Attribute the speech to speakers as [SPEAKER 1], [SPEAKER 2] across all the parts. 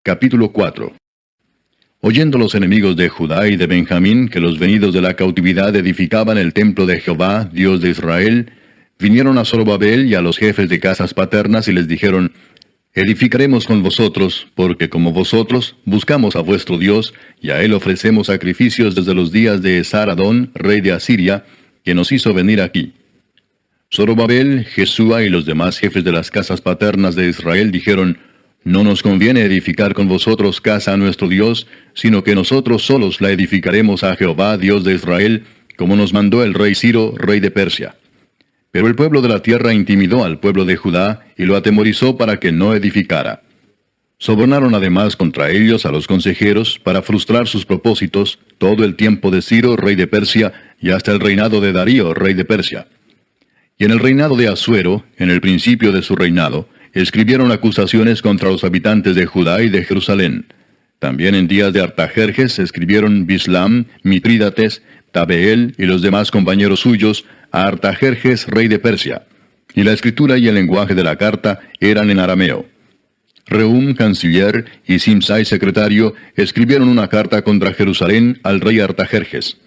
[SPEAKER 1] Capítulo 4. Oyendo los enemigos de Judá y de Benjamín que los venidos de la cautividad edificaban el templo de Jehová, Dios de Israel, vinieron a Zorobabel y a los jefes de casas paternas y les dijeron: Edificaremos con vosotros, porque como vosotros buscamos a vuestro Dios, y a él ofrecemos sacrificios desde los días de Esar-Adón, rey de Asiria, que nos hizo venir aquí. Zorobabel, Jesúa y los demás jefes de las casas paternas de Israel dijeron: No nos conviene edificar con vosotros casa a nuestro Dios, sino que nosotros solos la edificaremos a Jehová, Dios de Israel, como nos mandó el rey Ciro, rey de Persia. Pero el pueblo de la tierra intimidó al pueblo de Judá y lo atemorizó para que no edificara. Sobornaron además contra ellos a los consejeros para frustrar sus propósitos todo el tiempo de Ciro, rey de Persia, y hasta el reinado de Darío, rey de Persia. Y en el reinado de Asuero, en el principio de su reinado, escribieron acusaciones contra los habitantes de Judá y de Jerusalén. También en días de Artajerjes escribieron Bislam, Mitrídates, Tabeel y los demás compañeros suyos a Artajerjes, rey de Persia. Y la escritura y el lenguaje de la carta eran en arameo. Rehum, canciller, y Simsai, secretario, escribieron una carta contra Jerusalén al rey Artajerjes.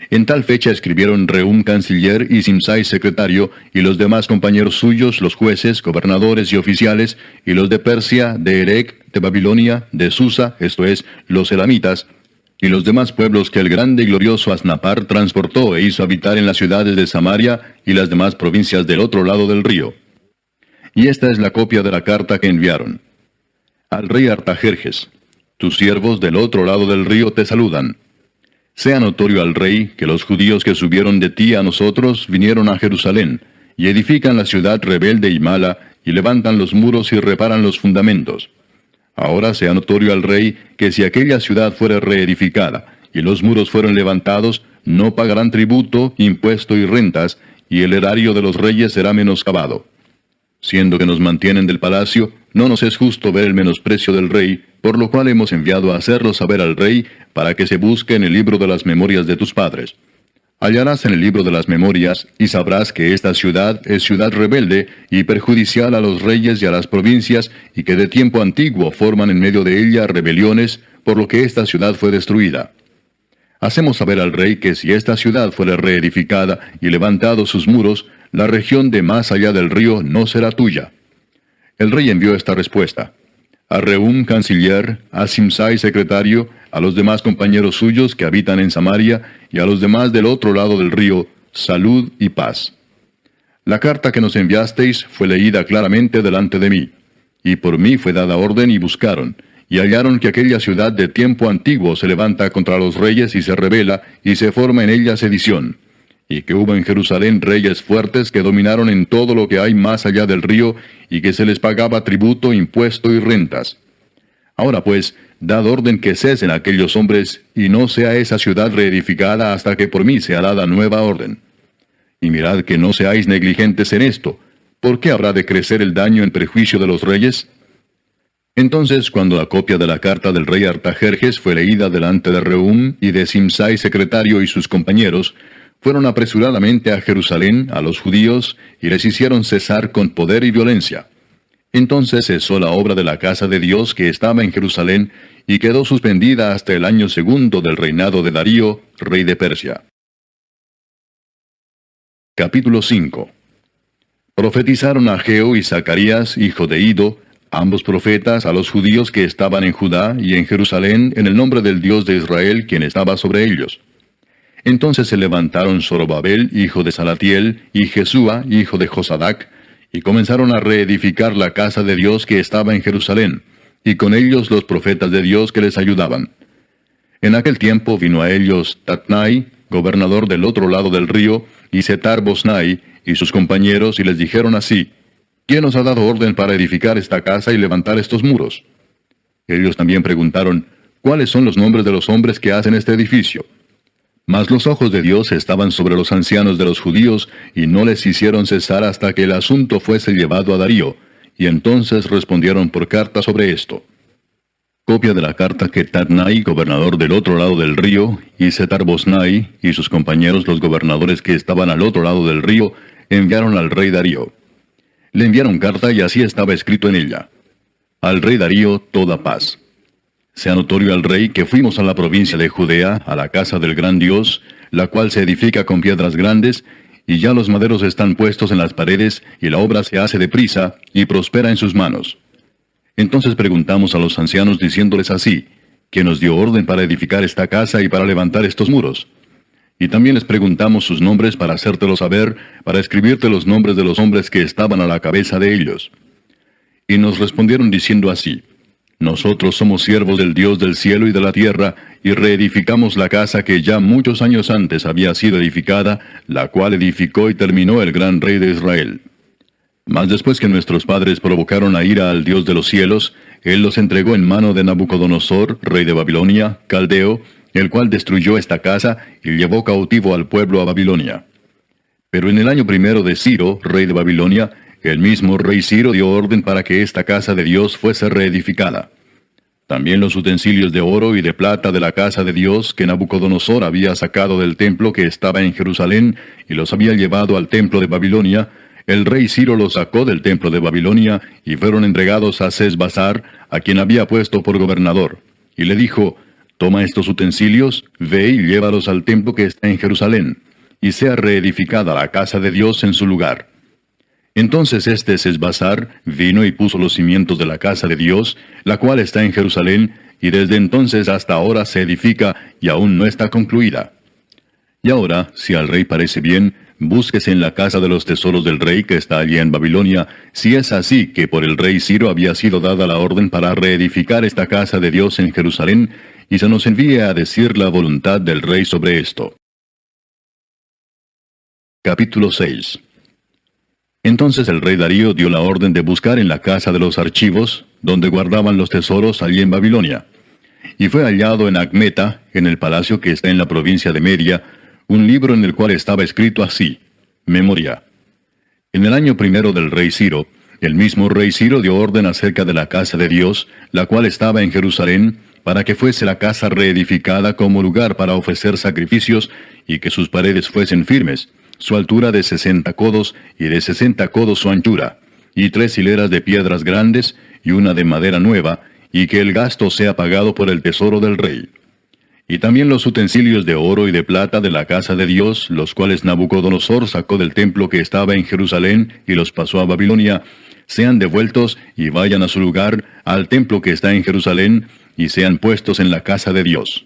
[SPEAKER 1] En tal fecha escribieron Rehum, canciller, y Simsai, secretario, y los demás compañeros suyos, los jueces, gobernadores y oficiales, y los de Persia, de Erec, de Babilonia, de Susa, esto es, los elamitas, y los demás pueblos que el grande y glorioso Asnapar transportó e hizo habitar en las ciudades de Samaria y las demás provincias del otro lado del río. Y esta es la copia de la carta que enviaron. Al rey Artajerjes: Tus siervos del otro lado del río te saludan. Sea notorio al rey que los judíos que subieron de ti a nosotros vinieron a Jerusalén, y edifican la ciudad rebelde y mala, y levantan los muros y reparan los fundamentos. Ahora sea notorio al rey que si aquella ciudad fuera reedificada, y los muros fueron levantados, no pagarán tributo, impuesto y rentas, y el erario de los reyes será menoscabado. Siendo que nos mantienen del palacio, no nos es justo ver el menosprecio del rey, por lo cual hemos enviado a hacerlo saber al rey, para que se busque en el libro de las memorias de tus padres. Hallarás en el libro de las memorias, y sabrás que esta ciudad es ciudad rebelde y perjudicial a los reyes y a las provincias, y que de tiempo antiguo forman en medio de ella rebeliones, por lo que esta ciudad fue destruida. Hacemos saber al rey que si esta ciudad fuera reedificada y levantados sus muros, la región de más allá del río no será tuya. El rey envió esta respuesta: a Rehum, canciller, a Simsai, secretario, a los demás compañeros suyos que habitan en Samaria, y a los demás del otro lado del río, salud y paz. La carta que nos enviasteis fue leída claramente delante de mí, y por mí fue dada orden y buscaron, y hallaron que aquella ciudad de tiempo antiguo se levanta contra los reyes y se rebela, y se forma en ella sedición, y que hubo en Jerusalén reyes fuertes que dominaron en todo lo que hay más allá del río, y que se les pagaba tributo, impuesto y rentas. Ahora pues, dad orden que cesen aquellos hombres, y no sea esa ciudad reedificada hasta que por mí sea dada nueva orden. Y mirad que no seáis negligentes en esto. ¿Por qué habrá de crecer el daño en perjuicio de los reyes? Entonces, cuando la copia de la carta del rey Artajerjes fue leída delante de Rehum y de Simsai, secretario, y sus compañeros, fueron apresuradamente a Jerusalén, a los judíos, y les hicieron cesar con poder y violencia. Entonces cesó la obra de la casa de Dios que estaba en Jerusalén, y quedó suspendida hasta el año segundo del reinado de Darío, rey de Persia. Capítulo 5. Profetizaron Ageo y Zacarías, hijo de Ido, ambos profetas, a los judíos que estaban en Judá y en Jerusalén, en el nombre del Dios de Israel, quien estaba sobre ellos. Entonces se levantaron Zorobabel, hijo de Salatiel, y Jesúa, hijo de Josadac, y comenzaron a reedificar la casa de Dios que estaba en Jerusalén, y con ellos los profetas de Dios que les ayudaban. En aquel tiempo vino a ellos Tatnai, gobernador del otro lado del río, y Setar-Bosnai, y sus compañeros, y les dijeron así: ¿Quién os ha dado orden para edificar esta casa y levantar estos muros? Ellos también preguntaron: ¿Cuáles son los nombres de los hombres que hacen este edificio? Mas los ojos de Dios estaban sobre los ancianos de los judíos, y no les hicieron cesar hasta que el asunto fuese llevado a Darío, y entonces respondieron por carta sobre esto. Copia de la carta que Tatnai, gobernador del otro lado del río, y Setar-Bosnai, y sus compañeros los gobernadores que estaban al otro lado del río, enviaron al rey Darío. Le enviaron carta y así estaba escrito en ella: Al rey Darío toda paz. Sea notorio al rey que fuimos a la provincia de Judea, a la casa del gran Dios, la cual se edifica con piedras grandes, y ya los maderos están puestos en las paredes, y la obra se hace deprisa, y prospera en sus manos. Entonces preguntamos a los ancianos diciéndoles así, que nos dio orden para edificar esta casa y para levantar estos muros. Y también les preguntamos sus nombres para hacértelo saber, para escribirte los nombres de los hombres que estaban a la cabeza de ellos. Y nos respondieron diciendo así, nosotros somos siervos del Dios del cielo y de la tierra, y reedificamos la casa que ya muchos años antes había sido edificada, la cual edificó y terminó el gran rey de Israel. Mas después que nuestros padres provocaron a ira al Dios de los cielos, Él los entregó en mano de Nabucodonosor, rey de Babilonia, caldeo, el cual destruyó esta casa y llevó cautivo al pueblo a Babilonia. Pero en el año primero de Ciro, rey de Babilonia, el mismo rey Ciro dio orden para que esta casa de Dios fuese reedificada. También los utensilios de oro y de plata de la casa de Dios que Nabucodonosor había sacado del templo que estaba en Jerusalén y los había llevado al templo de Babilonia, el rey Ciro los sacó del templo de Babilonia y fueron entregados a Sesbassar, a quien había puesto por gobernador. Y le dijo, toma estos utensilios, ve y llévalos al templo que está en Jerusalén, y sea reedificada la casa de Dios en su lugar. Entonces este Sesbassar vino y puso los cimientos de la casa de Dios, la cual está en Jerusalén, y desde entonces hasta ahora se edifica y aún no está concluida. Y ahora, si al rey parece bien, búsquese en la casa de los tesoros del rey que está allí en Babilonia, si es así que por el rey Ciro había sido dada la orden para reedificar esta casa de Dios en Jerusalén, y se nos envíe a decir la voluntad del rey sobre esto. Capítulo 6. Entonces el rey Darío dio la orden de buscar en la casa de los archivos, donde guardaban los tesoros allí en Babilonia. Y fue hallado en Acmeta, en el palacio que está en la provincia de Media, un libro en el cual estaba escrito así, Memoria. En el año primero del rey Ciro, el mismo rey Ciro dio orden acerca de la casa de Dios, la cual estaba en Jerusalén, para que fuese la casa reedificada como lugar para ofrecer sacrificios, y que sus paredes fuesen firmes, su altura de 60 codos, y de 60 codos su anchura, y 3 hileras de piedras grandes, y una de madera nueva, y que el gasto sea pagado por el tesoro del rey. Y también los utensilios de oro y de plata de la casa de Dios, los cuales Nabucodonosor sacó del templo que estaba en Jerusalén y los pasó a Babilonia, sean devueltos y vayan a su lugar, al templo que está en Jerusalén, y sean puestos en la casa de Dios.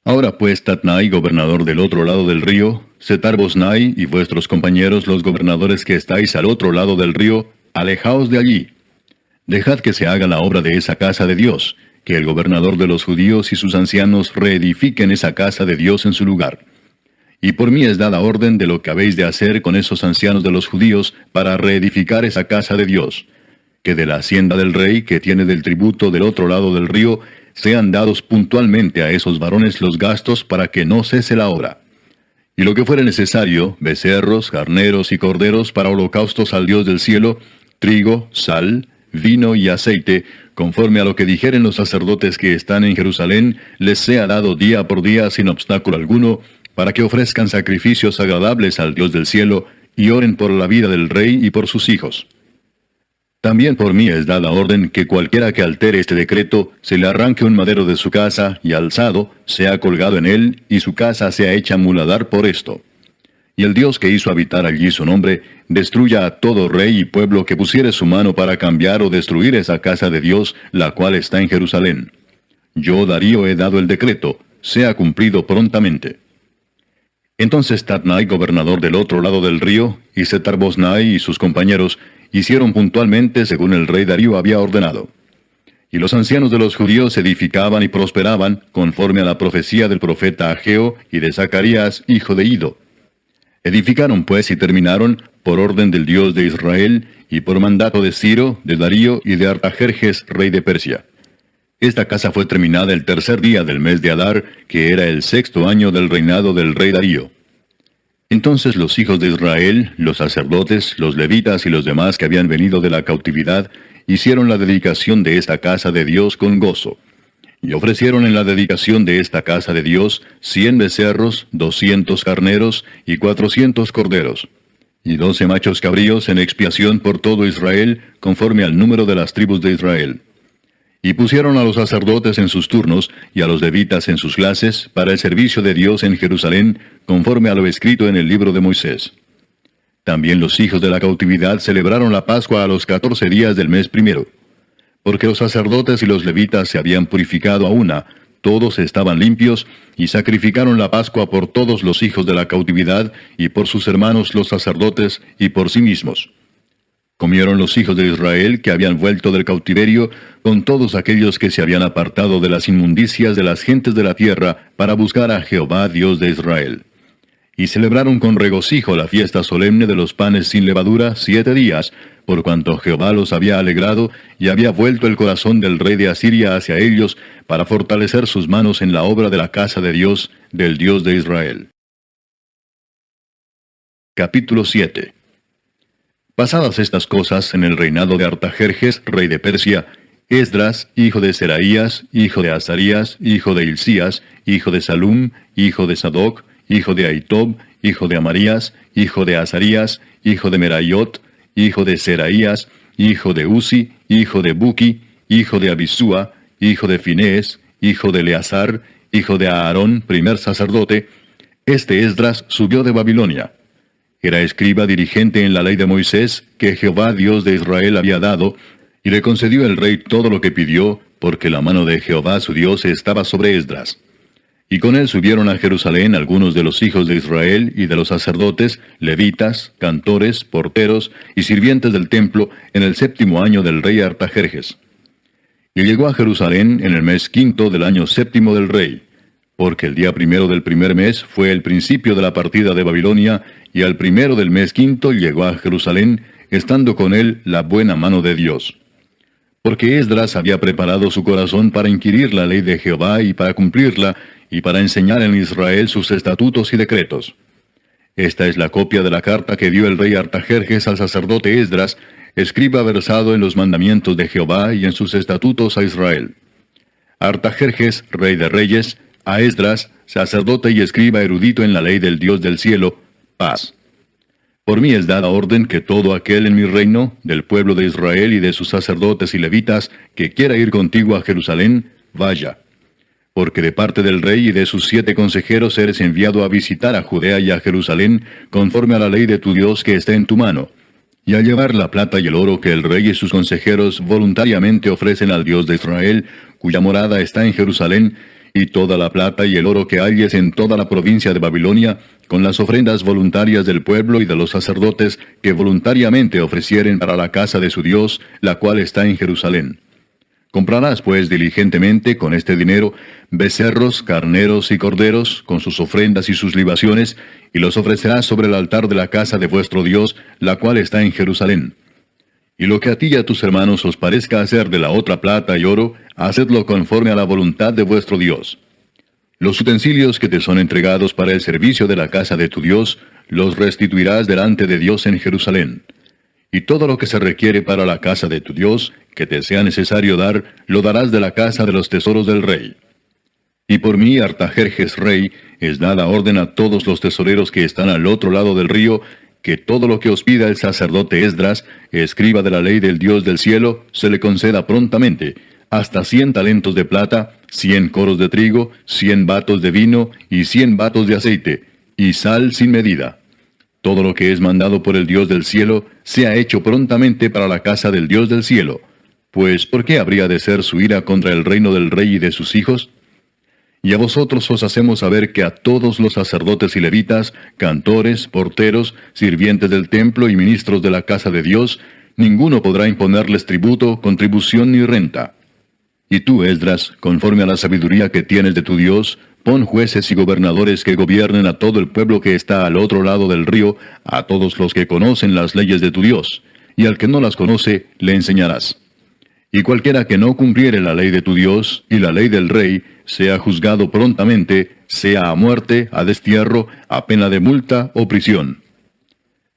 [SPEAKER 1] Ahora pues, Tatnai, gobernador del otro lado del río, Setar-Bosnai y vuestros compañeros los gobernadores que estáis al otro lado del río, alejaos de allí. Dejad que se haga la obra de esa casa de Dios, que el gobernador de los judíos y sus ancianos reedifiquen esa casa de Dios en su lugar. Y por mí es dada orden de lo que habéis de hacer con esos ancianos de los judíos para reedificar esa casa de Dios, que de la hacienda del rey que tiene del tributo del otro lado del río, sean dados puntualmente a esos varones los gastos para que no cese la obra. Y lo que fuere necesario, becerros, carneros y corderos para holocaustos al Dios del cielo, trigo, sal, vino y aceite, conforme a lo que dijeren los sacerdotes que están en Jerusalén, les sea dado día por día sin obstáculo alguno, para que ofrezcan sacrificios agradables al Dios del cielo, y oren por la vida del rey y por sus hijos. También por mí es dada orden que cualquiera que altere este decreto, se le arranque un madero de su casa, y alzado, sea colgado en él, y su casa sea hecha muladar por esto. Y el Dios que hizo habitar allí su nombre, destruya a todo rey y pueblo que pusiere su mano para cambiar o destruir esa casa de Dios, la cual está en Jerusalén. Yo, Darío, he dado el decreto, sea cumplido prontamente. Entonces Tatnai, gobernador del otro lado del río, y Setar-Bosnai y sus compañeros, hicieron puntualmente según el rey Darío había ordenado. Y los ancianos de los judíos edificaban y prosperaban, conforme a la profecía del profeta Ageo y de Zacarías, hijo de Ido. Edificaron pues y terminaron, por orden del Dios de Israel, y por mandato de Ciro, de Darío y de Artajerjes, rey de Persia. Esta casa fue terminada el tercer día del mes de Adar, que era el 6º año del reinado del rey Darío. Entonces los hijos de Israel, los sacerdotes, los levitas y los demás que habían venido de la cautividad, hicieron la dedicación de esta casa de Dios con gozo. Y ofrecieron en la dedicación de esta casa de Dios 100 becerros, 200 carneros y 400 corderos, y 12 machos cabríos en expiación por todo Israel, conforme al número de las tribus de Israel. Y pusieron a los sacerdotes en sus turnos, y a los levitas en sus clases, para el servicio de Dios en Jerusalén, conforme a lo escrito en el libro de Moisés. También los hijos de la cautividad celebraron la Pascua a los 14 días del mes primero. Porque los sacerdotes y los levitas se habían purificado a una, todos estaban limpios, y sacrificaron la Pascua por todos los hijos de la cautividad, y por sus hermanos los sacerdotes, y por sí mismos. Comieron los hijos de Israel que habían vuelto del cautiverio, con todos aquellos que se habían apartado de las inmundicias de las gentes de la tierra, para buscar a Jehová Dios de Israel. Y celebraron con regocijo la fiesta solemne de los panes sin levadura 7 días, por cuanto Jehová los había alegrado, y había vuelto el corazón del rey de Asiria hacia ellos, para fortalecer sus manos en la obra de la casa de Dios, del Dios de Israel. Capítulo 7. Pasadas estas cosas en el reinado de Artajerjes, rey de Persia, Esdras, hijo de Seraías, hijo de Azarías, hijo de Hilcías, hijo de Salum, hijo de Sadoc, hijo de Ahitob, hijo de Amarías, hijo de Azarías, hijo de Merayot, hijo de Seraías, hijo de Uzi, hijo de Buki, hijo de Abisúa, hijo de Finés, hijo de Eleazar, hijo de Aarón, primer sacerdote, este Esdras subió de Babilonia. Era escriba dirigente en la ley de Moisés, que Jehová Dios de Israel había dado, y le concedió el rey todo lo que pidió, porque la mano de Jehová su Dios estaba sobre Esdras. Y con él subieron a Jerusalén algunos de los hijos de Israel y de los sacerdotes, levitas, cantores, porteros y sirvientes del templo, en el 7º año del rey Artajerjes. Y llegó a Jerusalén en el mes 5 del año 7 del rey, porque el día 1 del primer mes fue el principio de la partida de Babilonia, y al 1 del mes 5 llegó a Jerusalén, estando con él la buena mano de Dios. Porque Esdras había preparado su corazón para inquirir la ley de Jehová y para cumplirla, y para enseñar en Israel sus estatutos y decretos. Esta es la copia de la carta que dio el rey Artajerjes al sacerdote Esdras, escriba versado en los mandamientos de Jehová y en sus estatutos a Israel. Artajerjes, rey de reyes, a Esdras, sacerdote y escriba erudito en la ley del Dios del cielo, paz. Por mí es dada orden que todo aquel en mi reino, del pueblo de Israel y de sus sacerdotes y levitas, que quiera ir contigo a Jerusalén, vaya. Porque de parte del rey y de sus 7 consejeros eres enviado a visitar a Judea y a Jerusalén, conforme a la ley de tu Dios que está en tu mano, y a llevar la plata y el oro que el rey y sus consejeros voluntariamente ofrecen al Dios de Israel, cuya morada está en Jerusalén, y toda la plata y el oro que halles en toda la provincia de Babilonia, con las ofrendas voluntarias del pueblo y de los sacerdotes que voluntariamente ofrecieren para la casa de su Dios, la cual está en Jerusalén. Comprarás pues diligentemente con este dinero becerros, carneros y corderos, con sus ofrendas y sus libaciones, y los ofrecerás sobre el altar de la casa de vuestro Dios, la cual está en Jerusalén. Y lo que a ti y a tus hermanos os parezca hacer de la otra plata y oro, hacedlo conforme a la voluntad de vuestro Dios. Los utensilios que te son entregados para el servicio de la casa de tu Dios, los restituirás delante de Dios en Jerusalén. Y todo lo que se requiere para la casa de tu Dios, que te sea necesario dar, lo darás de la casa de los tesoros del rey. Y por mí, Artajerjes rey, es dada orden a todos los tesoreros que están al otro lado del río, que todo lo que os pida el sacerdote Esdras, escriba de la ley del Dios del cielo, se le conceda prontamente, hasta 100 talentos de plata, 100 coros de trigo, 100 batos de vino y 100 batos de aceite, y sal sin medida. Todo lo que es mandado por el Dios del cielo, sea hecho prontamente para la casa del Dios del cielo. Pues, ¿por qué habría de ser su ira contra el reino del rey y de sus hijos? Y a vosotros os hacemos saber que a todos los sacerdotes y levitas, cantores, porteros, sirvientes del templo y ministros de la casa de Dios, ninguno podrá imponerles tributo, contribución ni renta. Y tú, Esdras, conforme a la sabiduría que tienes de tu Dios, pon jueces y gobernadores que gobiernen a todo el pueblo que está al otro lado del río, a todos los que conocen las leyes de tu Dios, y al que no las conoce, le enseñarás. Y cualquiera que no cumpliere la ley de tu Dios y la ley del rey, sea juzgado prontamente, sea a muerte, a destierro, a pena de multa o prisión.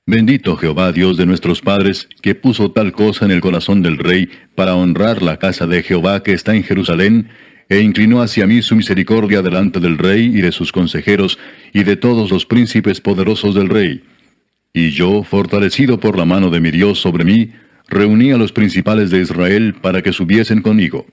[SPEAKER 1] Bendito Jehová Dios de nuestros padres, que puso tal cosa en el corazón del rey, para honrar la casa de Jehová que está en Jerusalén, e inclinó hacia mí su misericordia delante del rey y de sus consejeros, y de todos los príncipes poderosos del rey. Y yo, fortalecido por la mano de mi Dios sobre mí, reuní a los principales de Israel para que subiesen conmigo.